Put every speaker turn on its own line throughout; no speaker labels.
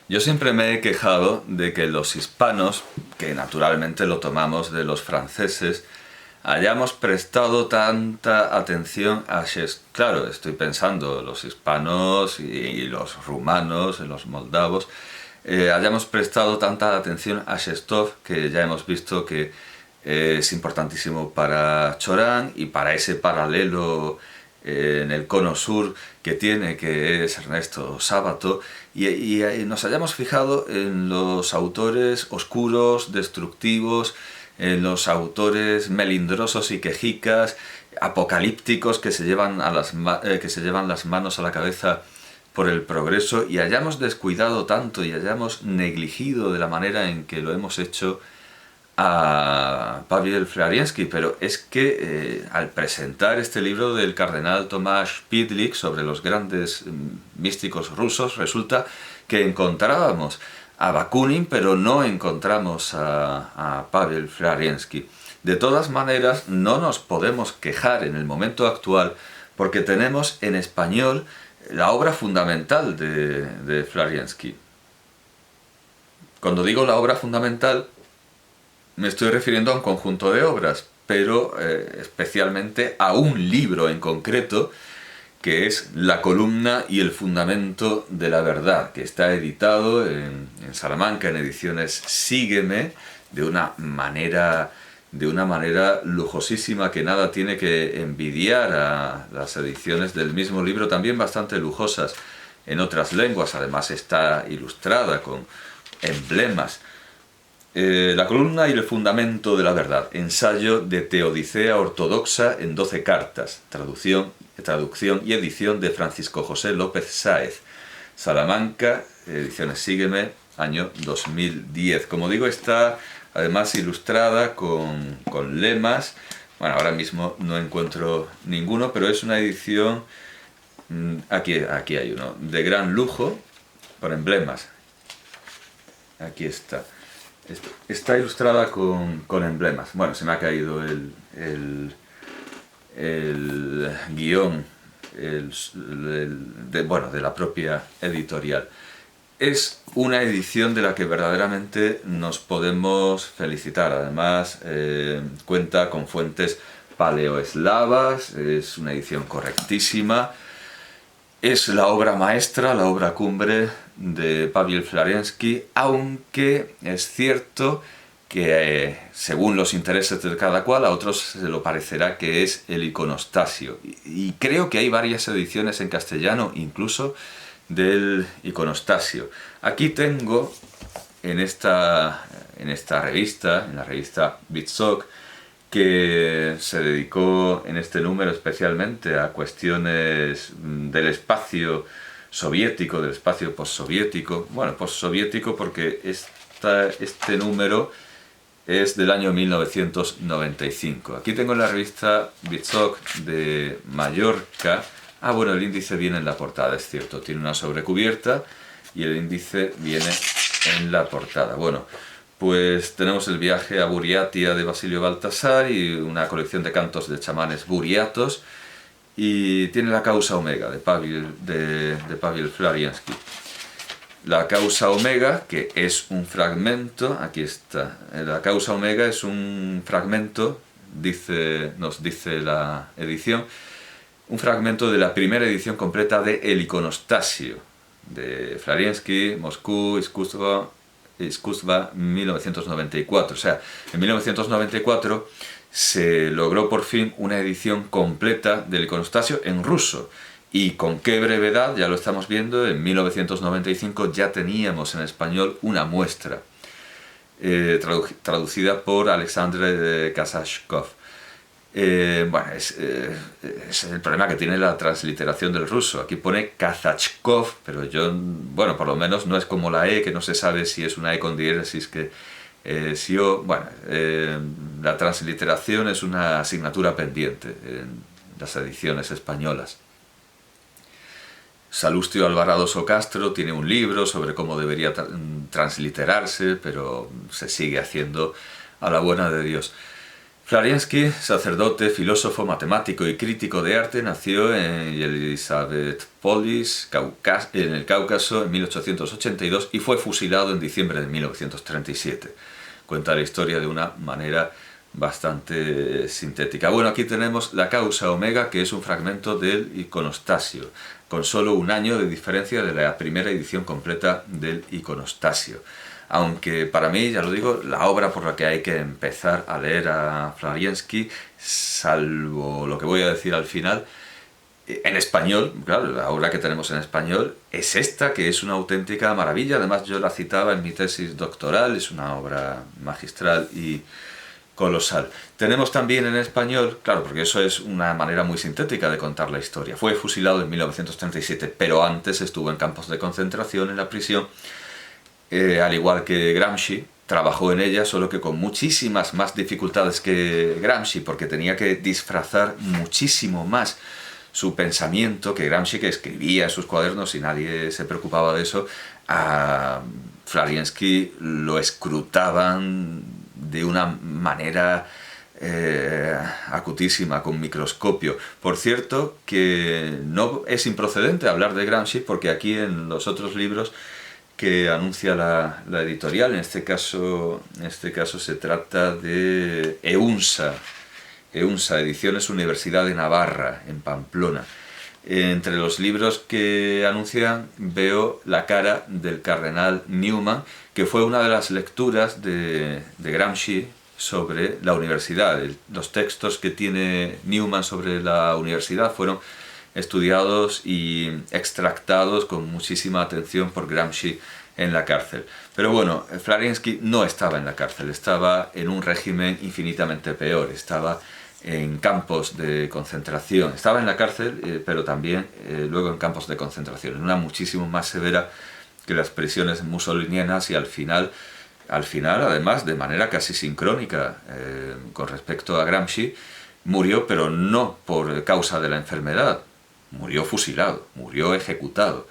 Yo siempre me he quejado de que los hispanos, que naturalmente lo tomamos de los franceses, hayamos prestado tanta atención a Shakespeare. Claro, estoy pensando los hispanos y los rumanos, los moldavos, hayamos prestado tanta atención a Shestov, que ya hemos visto que es importantísimo para Chorán y para ese paralelo en el cono sur que tiene, que es Ernesto Sábato, y nos hayamos fijado en los autores oscuros, destructivos, en los autores melindrosos y quejicas, apocalípticos que se llevan, que se llevan las manos a la cabeza por el progreso, y hayamos descuidado tanto y hayamos negligido de la manera en que lo hemos hecho a Pavel Flariensky. Pero es que al presentar este libro del cardenal Tomás Pidlik sobre los grandes místicos rusos, resulta que encontrábamos a Bakunin, pero no encontramos a Pavel Flariensky. De todas maneras, no nos podemos quejar en el momento actual, porque tenemos en español la obra fundamental de Flariensky. Cuando digo la obra fundamental, me estoy refiriendo a un conjunto de obras, pero especialmente a un libro en concreto, que es La columna y el fundamento de la verdad, que está editado en Salamanca, en ediciones Sígueme, de una manera lujosísima que nada tiene que envidiar a las ediciones del mismo libro, también bastante lujosas en otras lenguas. Además está ilustrada con emblemas. La columna y el fundamento de la verdad, ensayo de Teodicea ortodoxa en 12 cartas, traducción y edición de Francisco José López Sáez, Salamanca, ediciones Sígueme, año 2010. Como digo, está además ilustrada con lemas. Bueno, ahora mismo no encuentro ninguno, pero es una edición, aquí hay uno, de gran lujo, con emblemas. Aquí está. Está ilustrada con emblemas. Bueno, se me ha caído el guión de la propia editorial. Es una edición de la que verdaderamente nos podemos felicitar. Además, cuenta con fuentes paleoeslavas, es una edición correctísima. Es la obra maestra, la obra cumbre de Pavel Flariensky, aunque es cierto que según los intereses de cada cual, a otros se lo parecerá que es el iconostasio. Y creo que hay varias ediciones en castellano, incluso, del iconostasio. Aquí tengo, en esta revista, en la revista Vitsok, que se dedicó en este número especialmente a cuestiones del espacio soviético, del espacio postsoviético. Bueno, postsoviético porque este número es del año 1995. Aquí tengo la revista Vitsok de Mallorca. Ah, bueno, el índice viene en la portada, es cierto. Tiene una sobrecubierta y el índice viene en la portada. Bueno, pues tenemos el viaje a Buriatia de Basilio Baltasar y una colección de cantos de chamanes buriatos, y tiene la causa omega de Pavel Flariensky. La causa omega, que es un fragmento, aquí está, la causa omega es un fragmento, nos dice la edición, un fragmento de la primera edición completa de El iconostasio, de Flariensky, Moscú, Iskuzba, 1994. O sea, en 1994 se logró por fin una edición completa del iconostasio en ruso. Y con qué brevedad, ya lo estamos viendo, en 1995 ya teníamos en español una muestra, traducida por Alexandre Kazachkov. Bueno, es el problema que tiene la transliteración del ruso. Aquí pone Kazachkov, pero bueno, por lo menos no es como la E, que no se sabe si es una E con diéresis, si O. Bueno, la transliteración es una asignatura pendiente en las ediciones españolas. Salustio Alvarado Socastro tiene un libro sobre cómo debería transliterarse, pero se sigue haciendo a la buena de Dios. Floriansky, sacerdote, filósofo, matemático y crítico de arte, nació en Yelisavetpolis, en el Cáucaso, en 1882 y fue fusilado en diciembre de 1937. Cuenta la historia de una manera bastante sintética. Bueno, aquí tenemos la causa omega, que es un fragmento del iconostasio, con solo un año de diferencia de la primera edición completa del iconostasio. Aunque para mí, ya lo digo, la obra por la que hay que empezar a leer a Floriansky, salvo lo que voy a decir al final, en español, claro, la obra que tenemos en español es esta, que es una auténtica maravilla. Además, yo la citaba en mi tesis doctoral, es una obra magistral y colosal. Tenemos también en español, claro, porque eso es una manera muy sintética de contar la historia. Fue fusilado en 1937, pero antes estuvo en campos de concentración, en la prisión, al igual que Gramsci. Trabajó en ella, solo que con muchísimas más dificultades que Gramsci, porque tenía que disfrazar muchísimo más su pensamiento, que Gramsci, que escribía en sus cuadernos y nadie se preocupaba de eso. A Floriansky lo escrutaban de una manera acutísima, con microscopio. Por cierto, que no es improcedente hablar de Gramsci, porque aquí en los otros libros que anuncia la editorial, en este caso se trata de EUNSA, Ediciones Universidad de Navarra, en Pamplona. Entre los libros que anuncian veo La cara del cardenal Newman, que fue una de las lecturas de Gramsci sobre la universidad. Los textos que tiene Newman sobre la universidad fueron estudiados y extractados con muchísima atención por Gramsci en la cárcel. Pero bueno, Floriansky no estaba en la cárcel, estaba en un régimen infinitamente peor, estaba en campos de concentración. Estaba en la cárcel, pero también luego en campos de concentración, en una muchísimo más severa que las prisiones musolinianas, y al final además de manera casi sincrónica con respecto a Gramsci, murió, pero no por causa de la enfermedad, murió fusilado, murió ejecutado,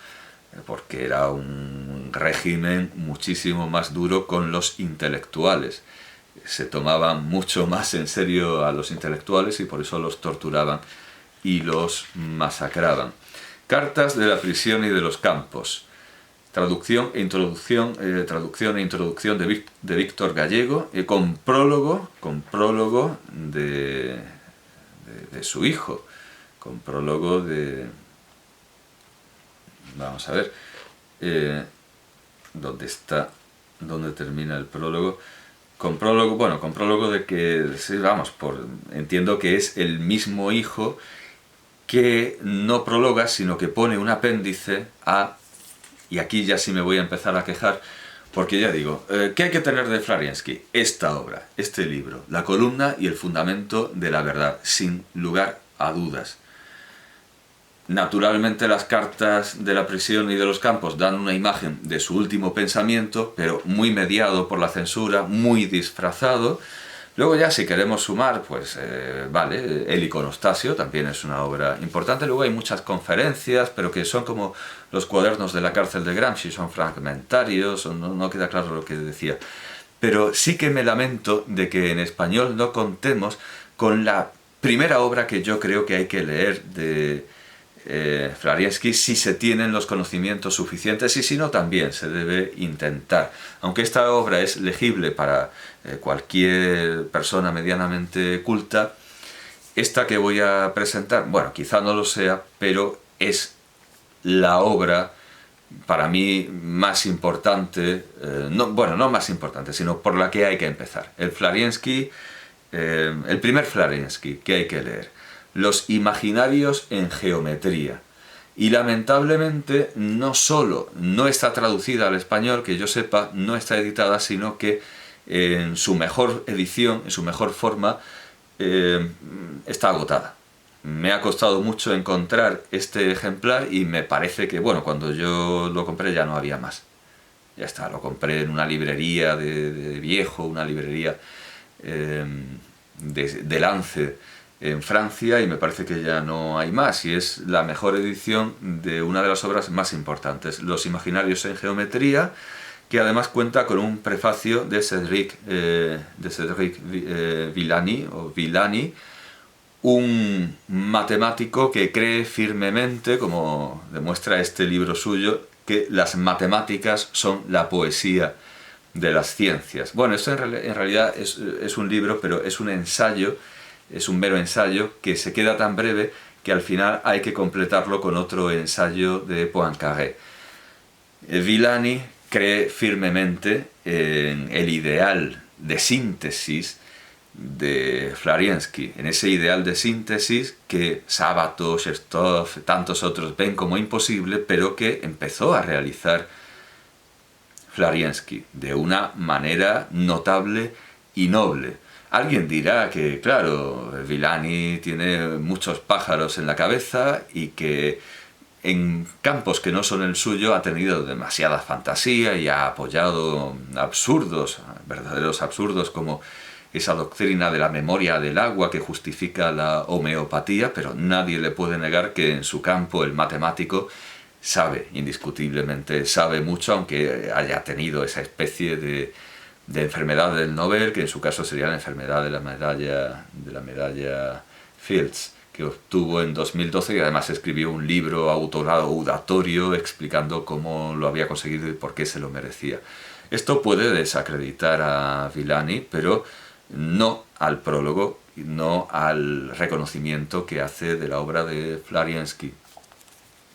porque era un régimen muchísimo más duro con los intelectuales. Se tomaban mucho más en serio a los intelectuales y por eso los torturaban y los masacraban. Cartas de la prisión y de los campos. Traducción e introducción de Víctor Gallego, con prólogo de su hijo, con prólogo de... Vamos a ver, ¿dónde termina el prólogo? Con prólogo de que, sí, entiendo que es el mismo hijo que no prologa, sino que pone un apéndice a... Y aquí ya sí me voy a empezar a quejar, porque ya digo, ¿qué hay que tener de Floriansky? Esta obra, este libro, la columna y el fundamento de la verdad, sin lugar a dudas. Naturalmente las cartas de la prisión y de los campos dan una imagen de su último pensamiento, pero muy mediado por la censura, muy disfrazado. Luego ya, si queremos sumar, pues vale, el iconostasio también es una obra importante. Luego hay muchas conferencias, pero que son como los cuadernos de la cárcel de Gramsci, son fragmentarios, no queda claro lo que decía. Pero sí que me lamento de que en español no contemos con la primera obra que yo creo que hay que leer de Floriansky, si se tienen los conocimientos suficientes, y si no, también se debe intentar. Aunque esta obra es legible para cualquier persona medianamente culta, esta que voy a presentar, bueno, quizá no lo sea, pero es la obra para mí más importante, no más importante, sino por la que hay que empezar. El primer Floriansky que hay que leer. Los imaginarios en geometría. Y lamentablemente no solo no está traducida al español, que yo sepa, no está editada, sino que en su mejor edición, en su mejor forma, está agotada. Me ha costado mucho encontrar este ejemplar y me parece que, bueno, cuando yo lo compré ya no había más. Ya está, lo compré en una librería de viejo, una librería de Lance, en Francia, y me parece que ya no hay más, y es la mejor edición de una de las obras más importantes, Los imaginarios en geometría, que además cuenta con un prefacio de Cédric Villani, o Villani, un matemático que cree firmemente, como demuestra este libro suyo, que las matemáticas son la poesía de las ciencias. Bueno, esto en realidad es un libro, pero es un ensayo, es un mero ensayo que se queda tan breve que al final hay que completarlo con otro ensayo de Poincaré. Villani cree firmemente en el ideal de síntesis de Flariensky, en ese ideal de síntesis que Sábato, Cherstov, tantos otros ven como imposible, pero que empezó a realizar Flariensky de una manera notable y noble. Alguien dirá que, claro, Villani tiene muchos pájaros en la cabeza y que en campos que no son el suyo ha tenido demasiada fantasía y ha apoyado absurdos, verdaderos absurdos, como esa doctrina de la memoria del agua que justifica la homeopatía, pero nadie le puede negar que en su campo el matemático sabe, indiscutiblemente sabe mucho, aunque haya tenido esa especie de enfermedad del Nobel, que en su caso sería la enfermedad de la medalla Fields, que obtuvo en 2012, y además escribió un libro autolaudatorio explicando cómo lo había conseguido y por qué se lo merecía. Esto puede desacreditar a Villani, pero no al prólogo, no al reconocimiento que hace de la obra de Flariensky.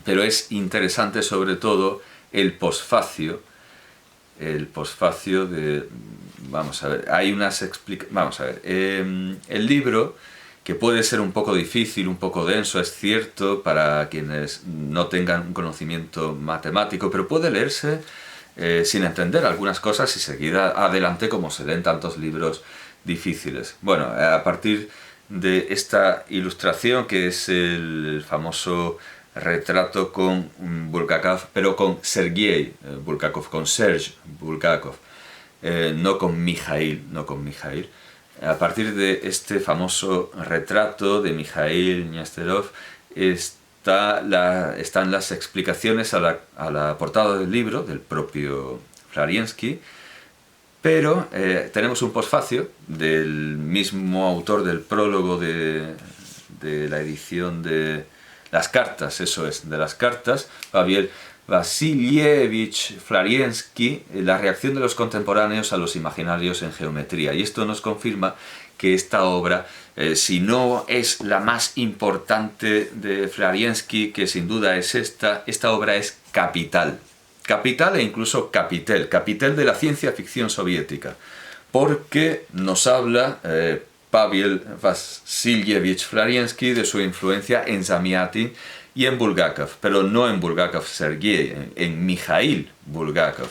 Pero es interesante sobre todo el posfacio de... Vamos a ver, hay unas explicaciones... Vamos a ver, el libro, que puede ser un poco difícil, un poco denso, es cierto, para quienes no tengan un conocimiento matemático, pero puede leerse sin entender algunas cosas y seguir adelante como se leen tantos libros difíciles. Bueno, a partir de esta ilustración, que es el famoso retrato con Bulgakov, pero con Sergei Bulgakov, con Serge Bulgakov, no con Mikhail. A partir de este famoso retrato de Mikhail Nesterov están las explicaciones a la portada del libro, del propio Flariensky, pero tenemos un posfacio del mismo autor del prólogo de la edición de las cartas, eso es, de las cartas, Pavel Vasilievich Flariensky, la reacción de los contemporáneos a los imaginarios en geometría. Y esto nos confirma que esta obra, si no es la más importante de Flariensky, que sin duda es esta obra es capital. Capital e incluso capitel de la ciencia ficción soviética, porque nos habla Pavel Vasilievich Flariensky de su influencia en Zamiatin y en Bulgakov, pero no en Bulgakov Sergei, en Mikhail Bulgakov,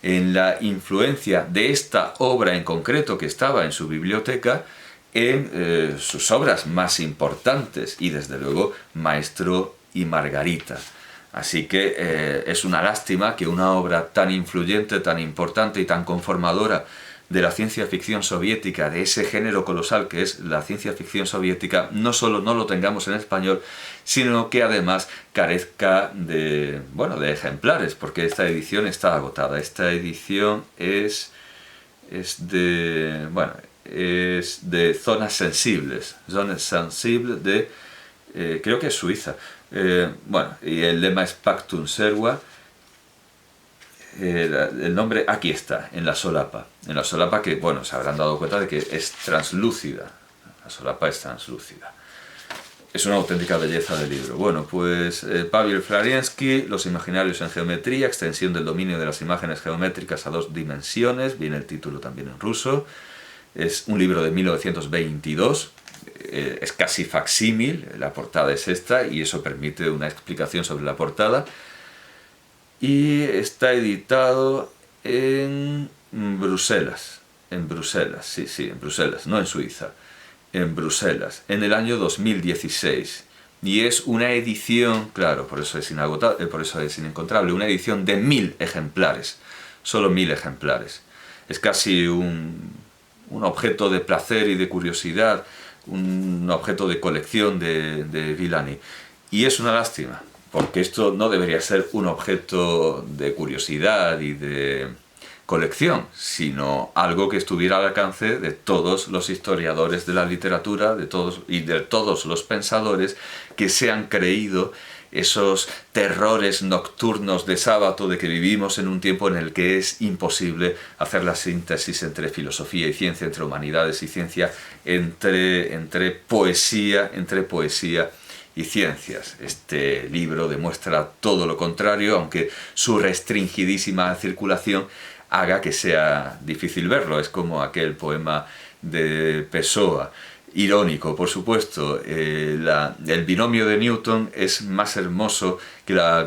en la influencia de esta obra en concreto que estaba en su biblioteca, en sus obras más importantes, y desde luego Maestro y Margarita. Así que es una lástima que una obra tan influyente, tan importante y tan conformadora de la ciencia ficción soviética, de ese género colosal que es la ciencia ficción soviética, no solo no lo tengamos en español, sino que además carezca de ejemplares, porque esta edición está agotada. Esta edición es de Zonas Sensibles de, creo que es Suiza. Y el lema es Pactum Serva. El nombre aquí está, en la solapa, que, bueno, se habrán dado cuenta de que es translúcida. La solapa es translúcida. Es una auténtica belleza de libro. Bueno, pues Pavel Flariensky, Los imaginarios en geometría, extensión del dominio de las imágenes geométricas a 2 dimensiones, viene el título también en ruso. Es un libro de 1922, es casi facsímil, la portada es esta y eso permite una explicación sobre la portada. Y está editado en Bruselas, en Bruselas, no en Suiza, en Bruselas, en el año 2016. Y es una edición, claro, por eso es inagotable, por eso es inencontrable, una edición de 1000 ejemplares, solo 1000 ejemplares. Es casi un objeto de placer y de curiosidad, un objeto de colección de Villani. Y es una lástima, porque esto no debería ser un objeto de curiosidad y de colección, sino algo que estuviera al alcance de todos los historiadores de la literatura, de todos los pensadores que se han creído esos terrores nocturnos de sábado de que vivimos en un tiempo en el que es imposible hacer la síntesis entre filosofía y ciencia, entre humanidades y ciencia, entre poesía y ciencias. Este libro demuestra todo lo contrario, aunque su restringidísima circulación haga que sea difícil verlo. Es como aquel poema de Pessoa, irónico, por supuesto. El binomio de Newton es más hermoso que la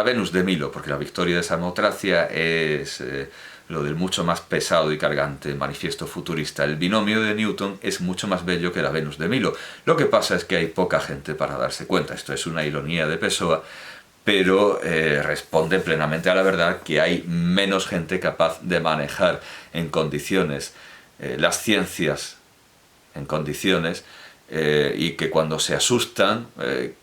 Venus de Milo, porque la victoria de Samotracia es lo del mucho más pesado y cargante manifiesto futurista. El binomio de Newton es mucho más bello que la Venus de Milo. Lo que pasa es que hay poca gente para darse cuenta. Esto es una ironía de Pessoa, pero responde plenamente a la verdad que hay menos gente capaz de manejar en condiciones las ciencias en condiciones y que cuando se asustan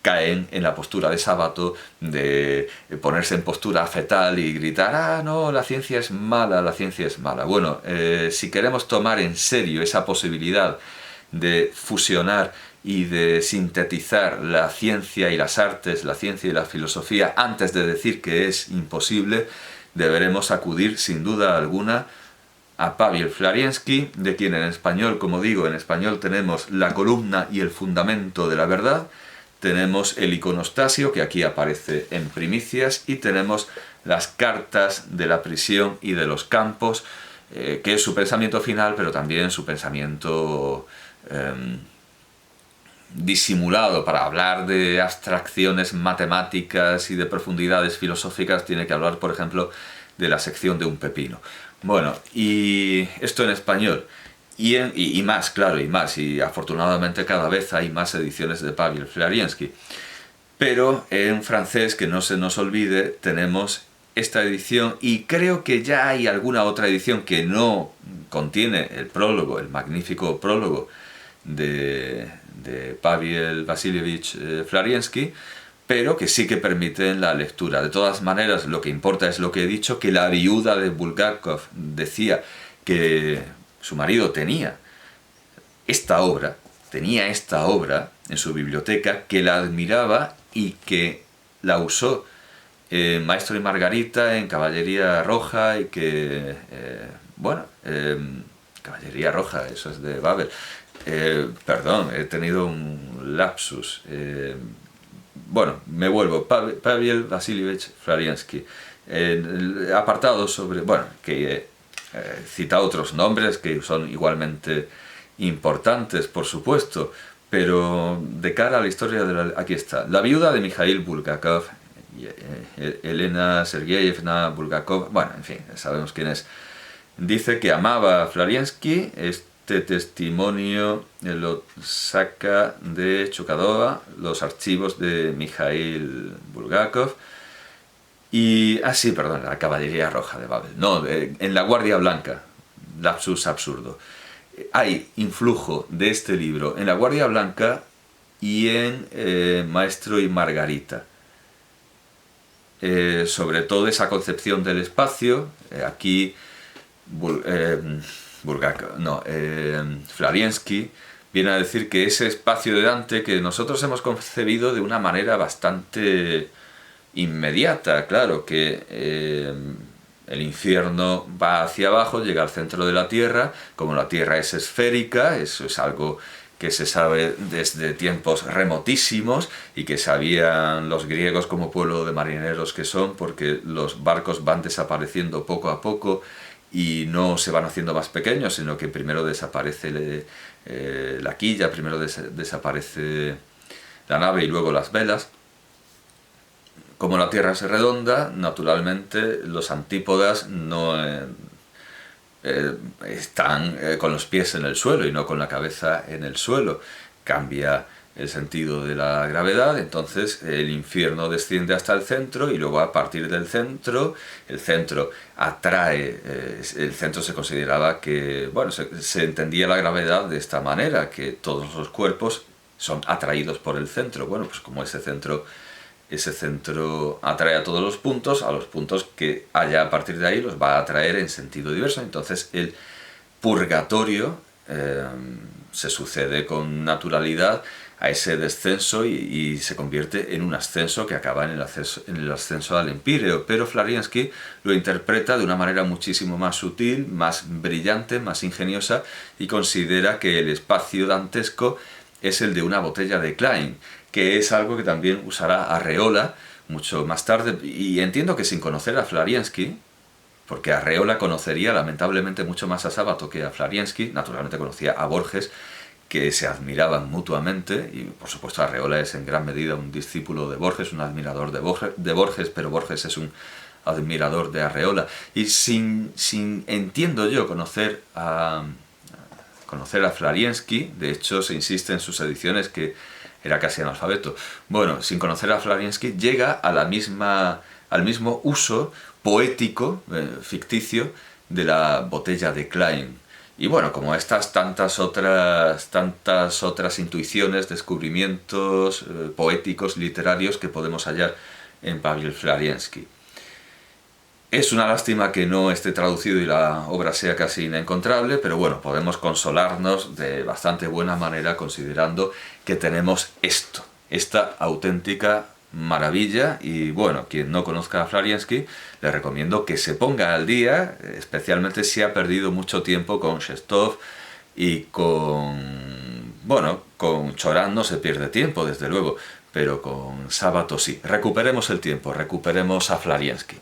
caen en la postura de Sábato, de ponerse en postura fetal y gritar: ¡ah, no, la ciencia es mala, la ciencia es mala! Bueno, si queremos tomar en serio esa posibilidad de fusionar y de sintetizar la ciencia y las artes, la ciencia y la filosofía, antes de decir que es imposible, deberemos acudir sin duda alguna a Paweł Floriański, de quien en español, como digo, en español tenemos La columna y el fundamento de la verdad, tenemos el iconostasio, que aquí aparece en primicias, y tenemos las cartas de la prisión y de los campos, que es su pensamiento final, pero también su pensamiento disimulado. Para hablar de abstracciones matemáticas y de profundidades filosóficas tiene que hablar, por ejemplo, de la sección de un pepino. Bueno, y esto en español, y más, claro, y afortunadamente cada vez hay más ediciones de Paweł Floriański. Pero en francés, que no se nos olvide, tenemos esta edición, y creo que ya hay alguna otra edición que no contiene el prólogo, el magnífico prólogo de Paweł Vasilievich Floriański, pero que sí que permiten la lectura. De todas maneras, lo que importa es lo que he dicho, que la viuda de Bulgakov decía que su marido tenía esta obra en su biblioteca, que la admiraba y que la usó en Maestro y Margarita, en Caballería Roja, y que, Caballería Roja, eso es de Babel. Perdón, he tenido un lapsus. Bueno, me vuelvo. Paweł Vasilievich Floriański. El apartado sobre... Bueno, que cita otros nombres que son igualmente importantes, por supuesto, pero de cara a la historia aquí está. La viuda de Mikhail Bulgakov, Elena Sergeyevna Bulgakov, bueno, en fin, sabemos quién es. Dice que amaba a Floriański. Este testimonio lo saca de Chukadova, los archivos de Mikhail Bulgakov. Y, la Caballería Roja de Babel. No, en la Guardia Blanca, lapsus absurdo. Hay influjo de este libro en la Guardia Blanca y en Maestro y Margarita. Sobre todo esa concepción del espacio, aquí Floriański viene a decir que ese espacio de Dante que nosotros hemos concebido de una manera bastante inmediata, claro, que el infierno va hacia abajo, llega al centro de la Tierra, como la Tierra es esférica, eso es algo que se sabe desde tiempos remotísimos y que sabían los griegos como pueblo de marineros que son, porque los barcos van desapareciendo poco a poco y no se van haciendo más pequeños, sino que primero desaparece la quilla, primero desaparece la nave y luego las velas. Como la Tierra es redonda, naturalmente los antípodas no están con los pies en el suelo y no con la cabeza en el suelo. Cambia el sentido de la gravedad, entonces el infierno desciende hasta el centro y luego a partir del centro, el centro atrae, el centro se consideraba que, bueno, se entendía la gravedad de esta manera, que todos los cuerpos son atraídos por el centro. Bueno, pues como ese centro ese centro atrae a todos los puntos que haya a partir de ahí los va a atraer en sentido diverso. Entonces el purgatorio se sucede con naturalidad a ese descenso y se convierte en un ascenso que acaba en el ascenso al empíreo. Pero Flariensky lo interpreta de una manera muchísimo más sutil, más brillante, más ingeniosa, y considera que el espacio dantesco es el de una botella de Klein, que es algo que también usará Arreola mucho más tarde, y entiendo que sin conocer a Flariensky, porque Arreola conocería lamentablemente mucho más a Sábato que a Flariensky, naturalmente conocía a Borges, que se admiraban mutuamente, y por supuesto Arreola es en gran medida un discípulo de Borges, un admirador de Borges, pero Borges es un admirador de Arreola. Y sin entiendo yo, conocer a Flariensky, de hecho se insiste en sus ediciones que era casi analfabeto, bueno, sin conocer a Flariensky, llega a al mismo uso poético, ficticio, de la botella de Klein. Y bueno, como estas tantas otras intuiciones, descubrimientos poéticos, literarios que podemos hallar en Pavel Flariensky. Es una lástima que no esté traducido y la obra sea casi inencontrable, pero bueno, podemos consolarnos de bastante buena manera considerando que tenemos esta auténtica maravilla. Y bueno, quien no conozca a Flariensky, le recomiendo que se ponga al día, especialmente si ha perdido mucho tiempo con Chestov y con Chorán no se pierde tiempo, desde luego, pero con Sábato sí. Recuperemos el tiempo, recuperemos a Flariensky.